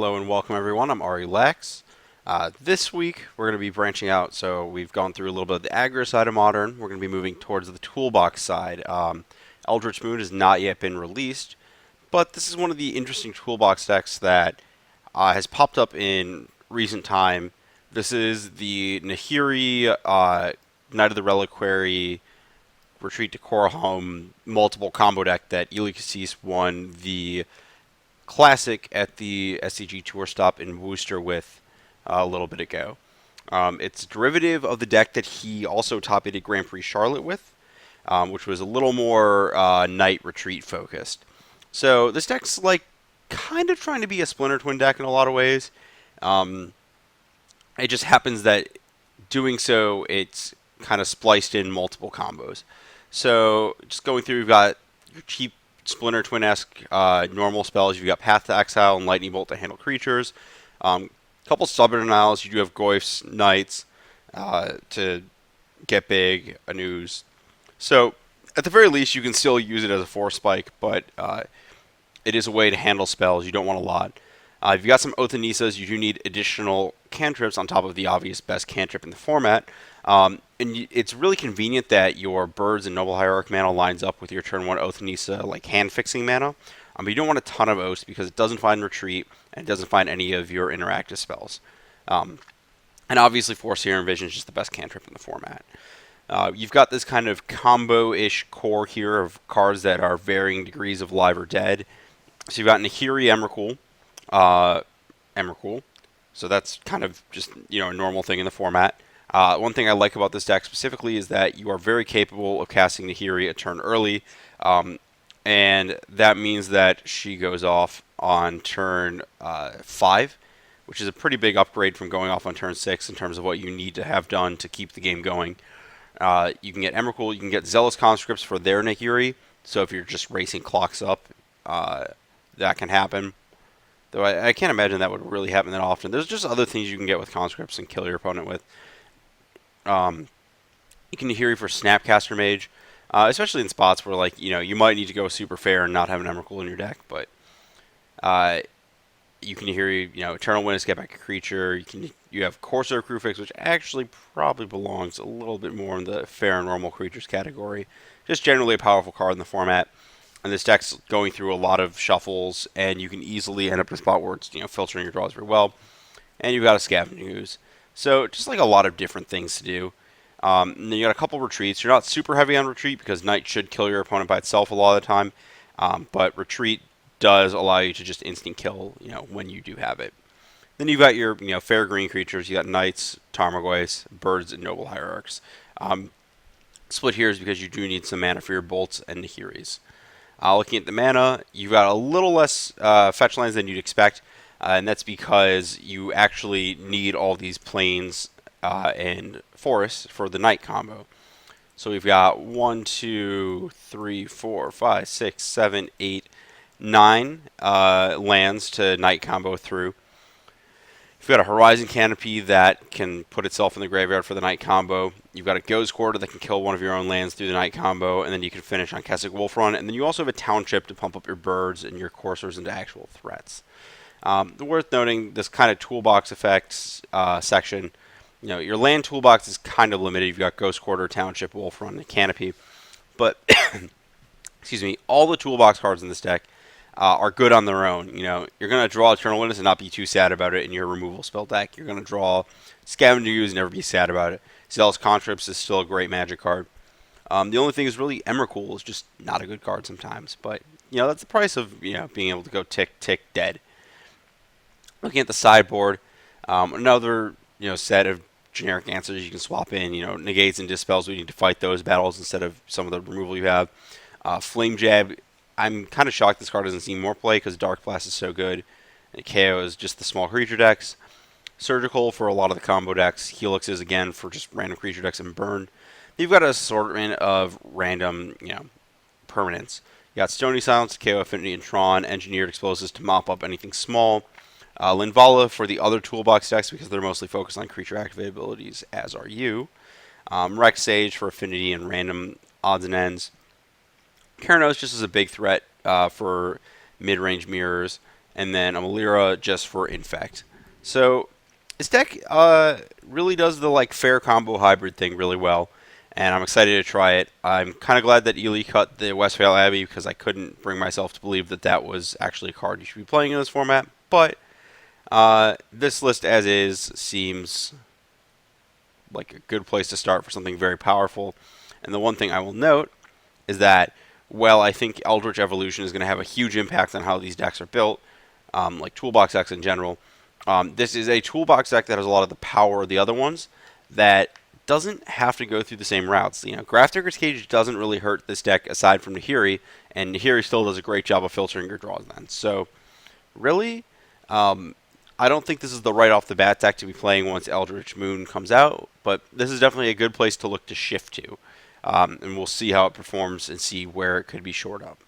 Hello and welcome everyone. I'm Ari Lex. This week we're going to be branching out. So we've gone through a little bit of the aggro side of Modern. We're going to be moving towards the toolbox side. Eldritch Moon has not yet been released, but this is one of the interesting toolbox decks that has popped up in recent time. This is the Nahiri Knight of the Reliquary Retreat to Korahom multiple combo deck that Ely Cassis won the Classic at the SCG Tour Stop in Worcester with a little bit ago. It's a derivative of the deck that he also top-aided Grand Prix Charlotte with, which was a little more Knight Retreat focused. So this deck's like kind of trying to be a Splinter Twin deck in a lot of ways. It just happens that doing so, it's kind of spliced in multiple combos. So just going through, we've got your cheap Splinter Twin-esque normal spells. You've got Path to Exile and Lightning Bolt to handle creatures. A couple Stubborn Denials. You do have Goyf's Knights to get big, Anus. So at the very least, you can still use it as a Force Spike, but it is a way to handle spells. You don't want a lot. If you've got some Oath of Nisas, you do need additional cantrips on top of the obvious best cantrip in the format. And it's really convenient that your Birds and Noble Hierarch mana lines up with your turn 1 Oath of Nisa, like hand-fixing mana. But you don't want a ton of Oaths because it doesn't find Retreat, and it doesn't find any of your interactive spells. And obviously Force Seer and Vision is just the best cantrip in the format. You've got this kind of combo-ish core here of cards that are varying degrees of live or dead. So you've got Nahiri Emrakul. So that's kind of just, a normal thing in the format. One thing I like about this deck specifically is that you are very capable of casting Nahiri a turn early, and that means that she goes off on turn 5, which is a pretty big upgrade from going off on turn 6 in terms of what you need to have done to keep the game going. You can get Emrakul, you can get Zealous Conscripts for their Nahiri, so if you're just racing clocks up, that can happen. Though I can't imagine that would really happen that often. There's just other things you can get with conscripts and kill your opponent with. You can Nahiri for Snapcaster Mage, especially in spots where you might need to go super fair and not have an Emrakul in your deck. But you can Nahiri, Eternal Witness, get back a creature. You have Corsair Crewfix, which actually probably belongs a little bit more in the fair and normal creatures category. Just generally a powerful card in the format. And this deck's going through a lot of shuffles, and you can easily end up in a spot where it's filtering your draws very well. And you've got a Scavenging Ooze. So just like a lot of different things to do. And then you got a couple retreats. You're not super heavy on retreat because Knight should kill your opponent by itself a lot of the time. But retreat does allow you to just instant kill, when you do have it. Then you've got your, fair green creatures. You got Knights, Tarmogoyfs, Birds, and Noble Hierarchs. Split here is because you do need some mana for your bolts and Nahiris. Looking at the mana, you've got a little less fetch lands than you'd expect, and that's because you actually need all these plains and forests for the Knight combo. So we've got 1, 2, 3, 4, 5, 6, 7, 8, 9 lands to Knight combo through. You've got a Horizon Canopy that can put itself in the graveyard for the Knight combo. You've got a Ghost Quarter that can kill one of your own lands through the Knight combo, and then you can finish on Kessig Wolfrun. And then you also have a Township to pump up your Birds and your Coursers into actual threats. Worth noting, this kind of toolbox effects section, your land toolbox is kind of limited. You've got Ghost Quarter, Township, Wolfrun, and Canopy. But, excuse me, all the toolbox cards in this deck are good on their own. You're going to draw Eternal Witness and not be too sad about it in your removal spell deck. You're going to draw Scavenging Ooze and never be sad about it. Zealous Conscripts is still a great Magic card. The only thing is really Emrakul is just not a good card sometimes. But, that's the price of, being able to go tick, tick, dead. Looking at the sideboard, another, set of generic answers you can swap in. Negates and Dispels, we need to fight those battles instead of some of the removal you have. Flame Jab, I'm kind of shocked this card doesn't see more play because Dark Blast is so good. And KO is just the small creature decks. Surgical for a lot of the combo decks. Helix is again for just random creature decks and Burn. You've got an assortment of random, permanents. You got Stony Silence, KO Affinity, and Tron. Engineered Explosives to mop up anything small. Linvala for the other toolbox decks because they're mostly focused on creature activated abilities, as are you. Rex Sage for Affinity and random odds and ends. Keranos just is a big threat for mid-range mirrors. and then a Melira just for infect. So this deck really does the like fair combo hybrid thing really well, and I'm excited to try it. I'm kind of glad that Ely cut the Westphal Abbey because I couldn't bring myself to believe that that was actually a card you should be playing in this format. But this list as is seems like a good place to start for something very powerful. And the one thing I will note is that, well, I think Eldritch Evolution is going to have a huge impact on how these decks are built, like Toolbox decks in general. This is a Toolbox deck that has a lot of the power of the other ones that doesn't have to go through the same routes. You know, Grafdigger's Cage doesn't really hurt this deck aside from Nahiri, and Nahiri still does a great job of filtering your draws then. So, really, I don't think this is the right off the bat deck to be playing once Eldritch Moon comes out, but this is definitely a good place to look to shift to. And we'll see how it performs and see where it could be shored up.